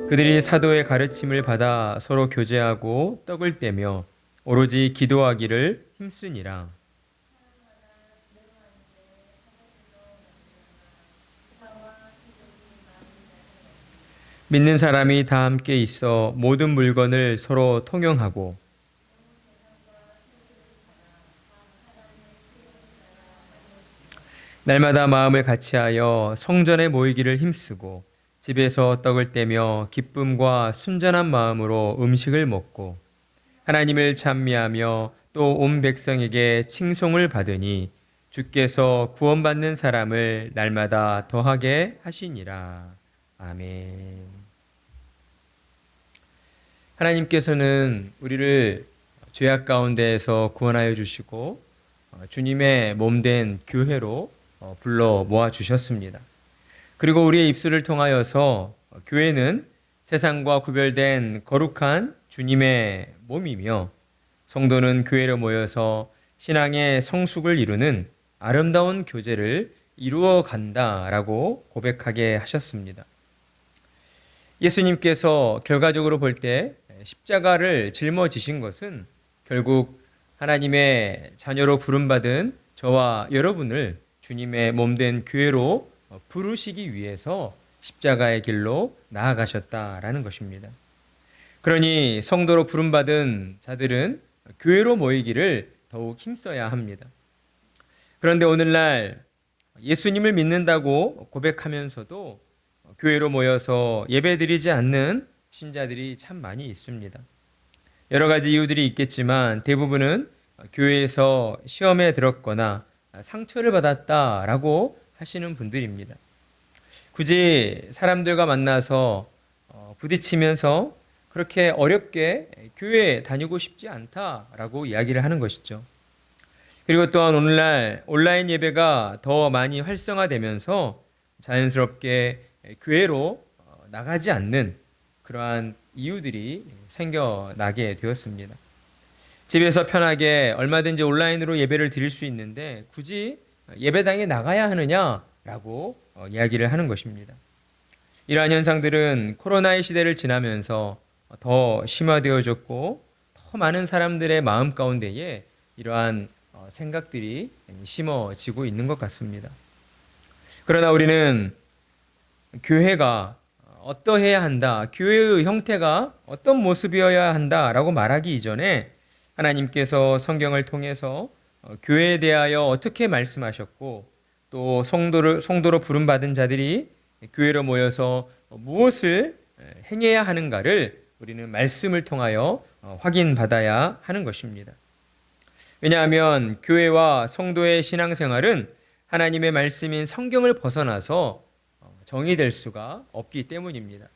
그들이 사도의 가르침을 받아 서로 교제하고 떡을 떼며 오로지 기도하기를 힘쓰니라. 믿는 사람이 다 함께 있어 모든 물건을 서로 통용하고 날마다 마음을 같이하여 성전에 모이기를 힘쓰고 집에서 떡을 떼며 기쁨과 순전한 마음으로 음식을 먹고 하나님을 찬미하며 또 온 백성에게 칭송을 받으니 주께서 구원받는 사람을 날마다 더하게 하시니라. 아멘. 하나님께서는 우리를 죄악 가운데에서 구원하여 주시고 주님의 몸된 교회로 불러 모아 주셨습니다. 그리고 우리의 입술을 통하여서 교회는 세상과 구별된 거룩한 주님의 몸이며 성도는 교회로 모여서 신앙의 성숙을 이루는 아름다운 교제를 이루어 간다라고 고백하게 하셨습니다. 예수님께서 결과적으로 볼 때 십자가를 짊어지신 것은 결국 하나님의 자녀로 부름받은 저와 여러분을 주님의 몸된 교회로 부르시기 위해서 십자가의 길로 나아가셨다라는 것입니다. 그러니 성도로 부름받은 자들은 교회로 모이기를 더욱 힘써야 합니다. 그런데 오늘날 예수님을 믿는다고 고백하면서도 교회로 모여서 예배드리지 않는 신자들이 참 많이 있습니다. 여러 가지 이유들이 있겠지만 대부분은 교회에서 시험에 들었거나 상처를 받았다라고 하시는 분들입니다. 굳이 사람들과 만나서 부딪히면서 그렇게 어렵게 교회에 다니고 싶지 않다라고 이야기를 하는 것이죠. 그리고 또한 오늘날 온라인 예배가 더 많이 활성화되면서 자연스럽게 교회로 나가지 않는 그러한 이유들이 생겨나게 되었습니다. 집에서 편하게 얼마든지 온라인으로 예배를 드릴 수 있는데 굳이 예배당에 나가야 하느냐라고 이야기를 하는 것입니다. 이러한 현상들은 코로나의 시대를 지나면서 더 심화되어졌고 더 많은 사람들의 마음 가운데에 이러한 생각들이 심어지고 있는 것 같습니다. 그러나 우리는 교회가 어떠해야 한다, 교회의 형태가 어떤 모습이어야 한다라고 말하기 이전에 하나님께서 성경을 통해서 교회에 대하여 어떻게 말씀하셨고 또 성도로 부름받은 자들이 교회로 모여서 무엇을 행해야 하는가를 우리는 말씀을 통하여 확인받아야 하는 것입니다. 왜냐하면 교회와 성도의 신앙생활은 하나님의 말씀인 성경을 벗어나서 정의될 수가 없기 때문입니다.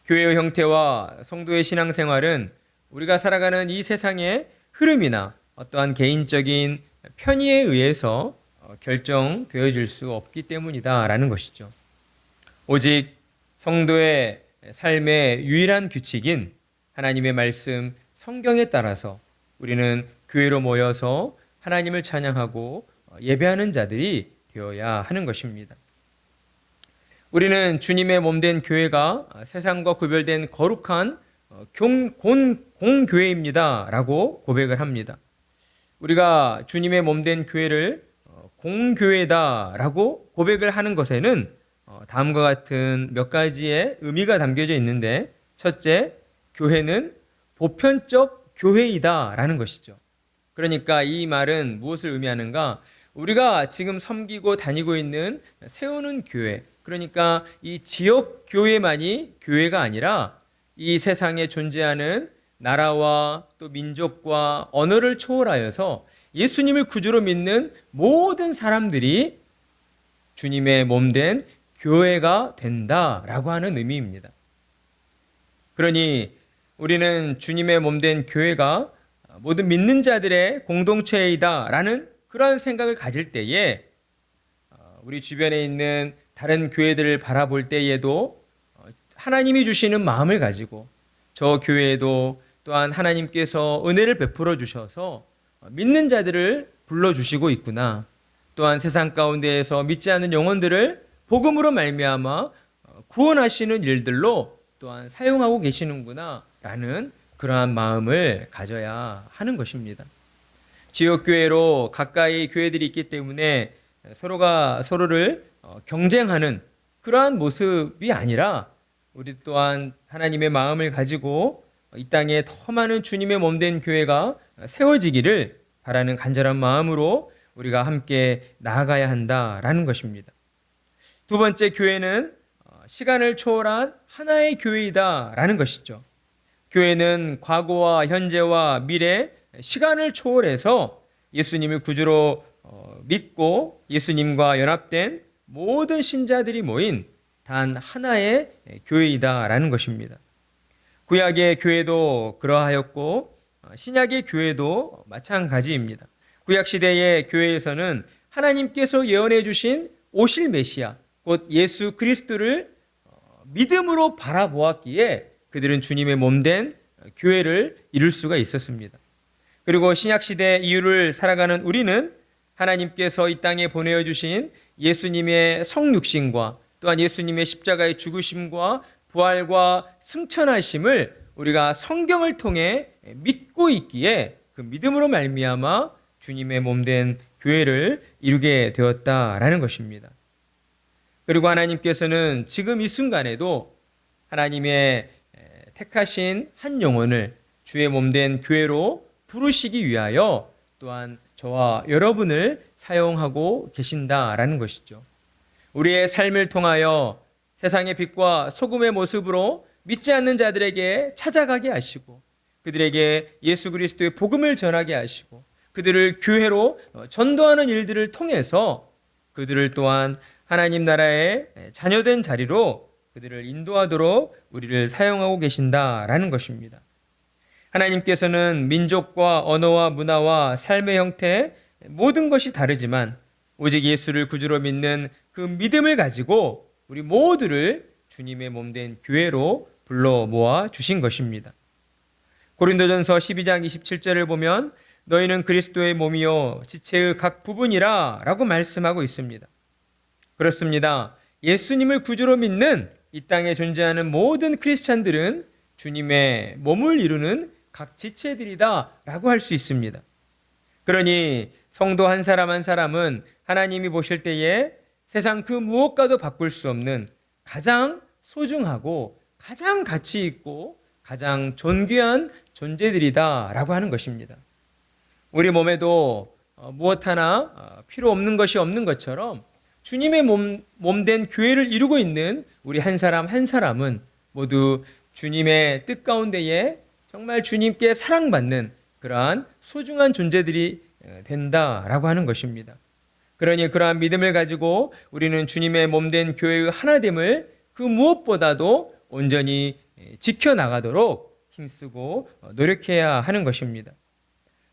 교회의 형태와 성도의 신앙생활은 우리가 살아가는 이 세상의 흐름이나 어떠한 개인적인 편의에 의해서 결정되어질 수 없기 때문이다라는 것이죠. 오직 성도의 삶의 유일한 규칙인 하나님의 말씀 성경에 따라서 우리는 교회로 모여서 하나님을 찬양하고 예배하는 자들이 되어야 하는 것입니다. 우리는 주님의 몸된 교회가 세상과 구별된 거룩한 공교회입니다 라고 고백을 합니다. 우리가 주님의 몸된 교회를 공교회다 라고 고백을 하는 것에는 다음과 같은 몇 가지의 의미가 담겨져 있는데, 첫째, 교회는 보편적 교회이다 라는 것이죠. 그러니까 이 말은 무엇을 의미하는가? 우리가 지금 섬기고 다니고 있는 세우는 교회, 그러니까 이 지역 교회만이 교회가 아니라 이 세상에 존재하는 나라와 또 민족과 언어를 초월하여서 예수님을 구주로 믿는 모든 사람들이 주님의 몸된 교회가 된다라고 하는 의미입니다. 그러니 우리는 주님의 몸된 교회가 모든 믿는 자들의 공동체이다라는 그러한 생각을 가질 때에 우리 주변에 있는 다른 교회들을 바라볼 때에도 하나님이 주시는 마음을 가지고 저 교회에도 또한 하나님께서 은혜를 베풀어 주셔서 믿는 자들을 불러주시고 있구나. 또한 세상 가운데에서 믿지 않는 영혼들을 복음으로 말미암아 구원하시는 일들로 또한 사용하고 계시는구나 라는 그러한 마음을 가져야 하는 것입니다. 지역교회로 가까이 교회들이 있기 때문에 서로가 서로를 경쟁하는 그러한 모습이 아니라 우리 또한 하나님의 마음을 가지고 이 땅에 더 많은 주님의 몸된 교회가 세워지기를 바라는 간절한 마음으로 우리가 함께 나아가야 한다라는 것입니다. 두 번째, 교회는 시간을 초월한 하나의 교회이다라는 것이죠. 교회는 과거와 현재와 미래, 시간을 초월해서 예수님을 구주로 믿고 예수님과 연합된 모든 신자들이 모인 단 하나의 교회이다라는 것입니다. 구약의 교회도 그러하였고 신약의 교회도 마찬가지입니다. 구약 시대의 교회에서는 하나님께서 예언해 주신 오실 메시아, 곧 예수 그리스도를 믿음으로 바라보았기에 그들은 주님의 몸된 교회를 이룰 수가 있었습니다. 그리고 신약 시대 이후를 살아가는 우리는 하나님께서 이 땅에 보내어 주신 예수님의 성육신과 또한 예수님의 십자가의 죽으심과 부활과 승천하심을 우리가 성경을 통해 믿고 있기에 그 믿음으로 말미암아 주님의 몸된 교회를 이루게 되었다라는 것입니다. 그리고 하나님께서는 지금 이 순간에도 하나님의 택하신 한 영혼을 주의 몸된 교회로 부르시기 위하여 또한 저와 여러분을 사용하고 계신다라는 것이죠. 우리의 삶을 통하여 세상의 빛과 소금의 모습으로 믿지 않는 자들에게 찾아가게 하시고 그들에게 예수 그리스도의 복음을 전하게 하시고 그들을 교회로 전도하는 일들을 통해서 그들을 또한 하나님 나라의 자녀된 자리로 그들을 인도하도록 우리를 사용하고 계신다라는 것입니다. 하나님께서는 민족과 언어와 문화와 삶의 형태 모든 것이 다르지만 오직 예수를 구주로 믿는 그 믿음을 가지고 우리 모두를 주님의 몸된 교회로 불러 모아 주신 것입니다. 고린도전서 12장 27절을 보면 너희는 그리스도의 몸이요 지체의 각 부분이라 라고 말씀하고 있습니다. 그렇습니다. 예수님을 구주로 믿는 이 땅에 존재하는 모든 크리스찬들은 주님의 몸을 이루는 각 지체들이다 라고 할 수 있습니다. 그러니 성도 한 사람 한 사람은 하나님이 보실 때에 세상 그 무엇과도 바꿀 수 없는 가장 소중하고 가장 가치 있고 가장 존귀한 존재들이다 라고 하는 것입니다. 우리 몸에도 무엇 하나 필요 없는 것이 없는 것처럼 주님의 몸된 교회를 이루고 있는 우리 한 사람 한 사람은 모두 주님의 뜻 가운데에 정말 주님께 사랑받는 그러한 소중한 존재들이 된다라고 하는 것입니다. 그러니 그러한 믿음을 가지고 우리는 주님의 몸된 교회의 하나됨을 그 무엇보다도 온전히 지켜나가도록 힘쓰고 노력해야 하는 것입니다.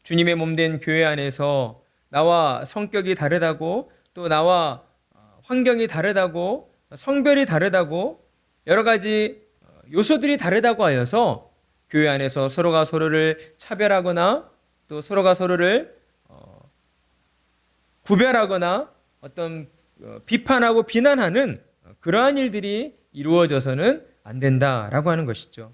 주님의 몸된 교회 안에서 나와 성격이 다르다고 또 나와 환경이 다르다고 성별이 다르다고 여러 가지 요소들이 다르다고 하여서 교회 안에서 서로가 서로를 차별하거나 또 서로가 서로를 구별하거나 어떤 비판하고 비난하는 그러한 일들이 이루어져서는 안 된다라고 하는 것이죠.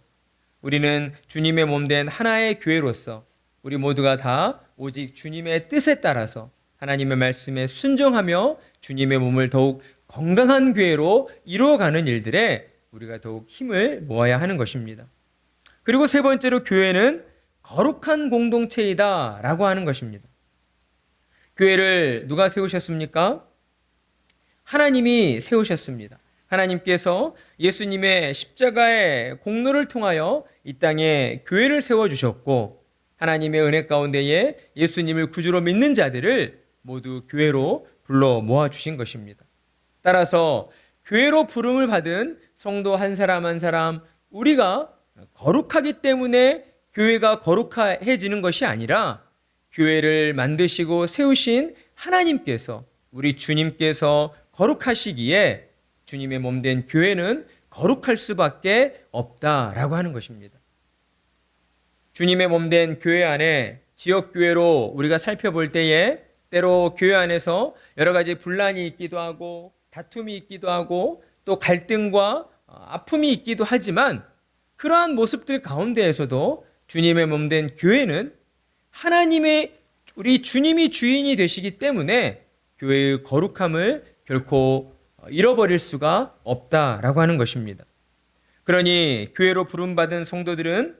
우리는 주님의 몸된 하나의 교회로서 우리 모두가 다 오직 주님의 뜻에 따라서 하나님의 말씀에 순종하며 주님의 몸을 더욱 건강한 교회로 이루어가는 일들에 우리가 더욱 힘을 모아야 하는 것입니다. 그리고 세 번째로 교회는 거룩한 공동체이다 라고 하는 것입니다. 교회를 누가 세우셨습니까? 하나님이 세우셨습니다. 하나님께서 예수님의 십자가의 공로를 통하여 이 땅에 교회를 세워주셨고 하나님의 은혜 가운데에 예수님을 구주로 믿는 자들을 모두 교회로 불러 모아주신 것입니다. 따라서 교회로 부름을 받은 성도 한 사람 한 사람 우리가 거룩하기 때문에 교회가 거룩해지는 것이 아니라 교회를 만드시고 세우신 하나님께서 우리 주님께서 거룩하시기에 주님의 몸된 교회는 거룩할 수밖에 없다라고 하는 것입니다. 주님의 몸된 교회 안에 지역교회로 우리가 살펴볼 때에 때로 교회 안에서 여러 가지 분란이 있기도 하고 다툼이 있기도 하고 또 갈등과 아픔이 있기도 하지만 그러한 모습들 가운데에서도 주님의 몸된 교회는 하나님의 우리 주님이 주인이 되시기 때문에 교회의 거룩함을 결코 잃어버릴 수가 없다라고 하는 것입니다. 그러니 교회로 부름받은 성도들은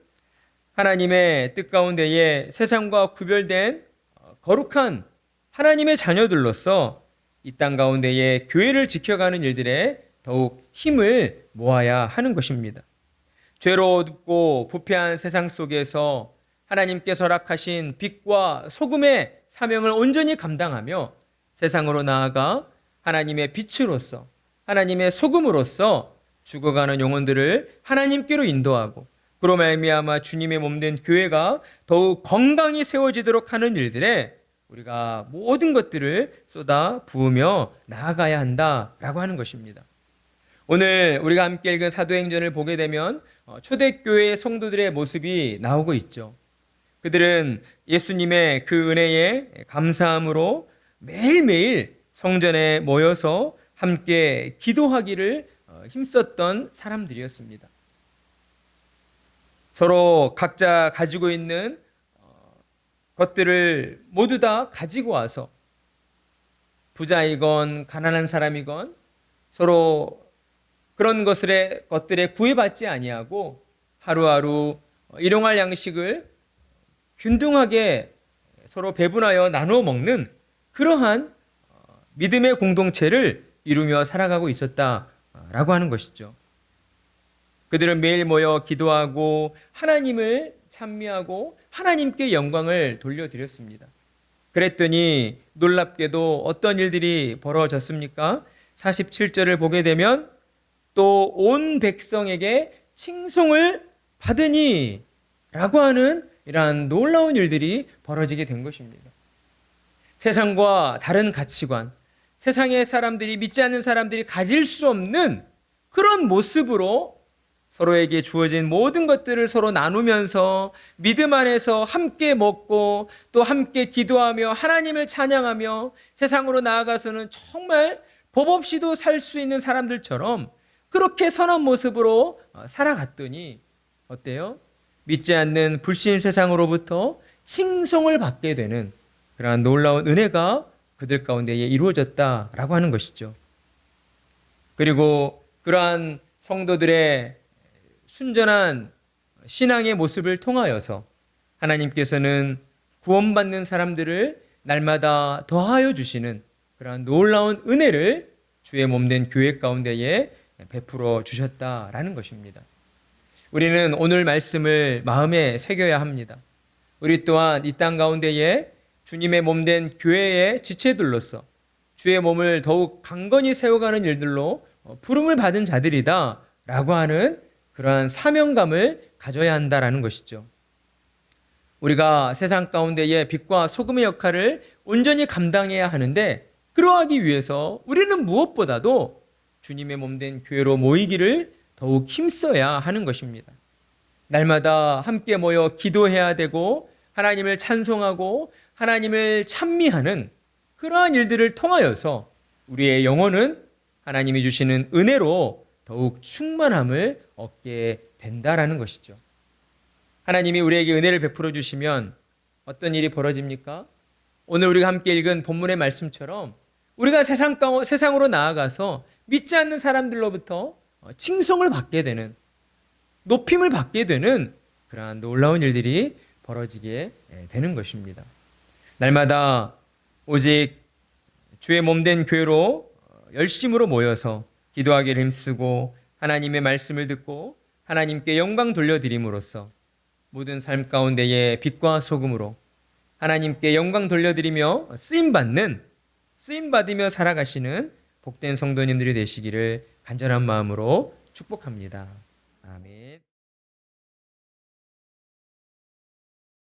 하나님의 뜻 가운데에 세상과 구별된 거룩한 하나님의 자녀들로서 이 땅 가운데에 교회를 지켜가는 일들에 더욱 힘을 모아야 하는 것입니다. 죄로 어둡고 부패한 세상 속에서 하나님께서 허락하신 빛과 소금의 사명을 온전히 감당하며 세상으로 나아가 하나님의 빛으로서 하나님의 소금으로서 죽어가는 영혼들을 하나님께로 인도하고 그로 말미암아 주님의 몸된 교회가 더욱 건강히 세워지도록 하는 일들에 우리가 모든 것들을 쏟아 부으며 나아가야 한다라고 하는 것입니다. 오늘 우리가 함께 읽은 사도행전을 보게 되면 초대교회 성도들의 모습이 나오고 있죠. 그들은 예수님의 그 은혜에 감사함으로 매일매일 성전에 모여서 함께 기도하기를 힘썼던 사람들이었습니다. 서로 각자 가지고 있는 것들을 모두 다 가지고 와서 부자이건 가난한 사람이건 서로 그런 것들에 구애받지 아니하고 하루하루 일용할 양식을 균등하게 서로 배분하여 나누어 먹는 그러한 믿음의 공동체를 이루며 살아가고 있었다라고 하는 것이죠. 그들은 매일 모여 기도하고 하나님을 찬미하고 하나님께 영광을 돌려드렸습니다. 그랬더니 놀랍게도 어떤 일들이 벌어졌습니까? 47절을 보게 되면 또 온 백성에게 칭송을 받으니 라고 하는 이러한 놀라운 일들이 벌어지게 된 것입니다. 세상과 다른 가치관, 세상의 사람들이 믿지 않는 사람들이 가질 수 없는 그런 모습으로 서로에게 주어진 모든 것들을 서로 나누면서 믿음 안에서 함께 먹고 또 함께 기도하며 하나님을 찬양하며 세상으로 나아가서는 정말 법 없이도 살 수 있는 사람들처럼 그렇게 선한 모습으로 살아갔더니 어때요? 믿지 않는 불신 세상으로부터 칭송을 받게 되는 그러한 놀라운 은혜가 그들 가운데에 이루어졌다라고 하는 것이죠. 그리고 그러한 성도들의 순전한 신앙의 모습을 통하여서 하나님께서는 구원받는 사람들을 날마다 더하여 주시는 그러한 놀라운 은혜를 주의 몸된 교회 가운데에 베풀어 주셨다라는 것입니다. 우리는 오늘 말씀을 마음에 새겨야 합니다. 우리 또한 이 땅 가운데에 주님의 몸된 교회의 지체들로서 주의 몸을 더욱 강건히 세워가는 일들로 부름을 받은 자들이다 라고 하는 그러한 사명감을 가져야 한다라는 것이죠. 우리가 세상 가운데에 빛과 소금의 역할을 온전히 감당해야 하는데 그러하기 위해서 우리는 무엇보다도 주님의 몸된 교회로 모이기를 더욱 힘써야 하는 것입니다. 날마다 함께 모여 기도해야 되고 하나님을 찬송하고 하나님을 찬미하는 그러한 일들을 통하여서 우리의 영혼은 하나님이 주시는 은혜로 더욱 충만함을 얻게 된다라는 것이죠. 하나님이 우리에게 은혜를 베풀어 주시면 어떤 일이 벌어집니까? 오늘 우리가 함께 읽은 본문의 말씀처럼 우리가 세상으로 나아가서 믿지 않는 사람들로부터 칭송을 받게 되는, 높임을 받게 되는 그러한 놀라운 일들이 벌어지게 되는 것입니다. 날마다 오직 주의 몸된 교회로 열심으로 모여서 기도하기를 힘쓰고 하나님의 말씀을 듣고 하나님께 영광 돌려드림으로써 모든 삶 가운데에 빛과 소금으로 하나님께 영광 돌려드리며 쓰임받으며 살아가시는 복된 성도님들이 되시기를 간절한 마음으로 축복합니다. 아멘.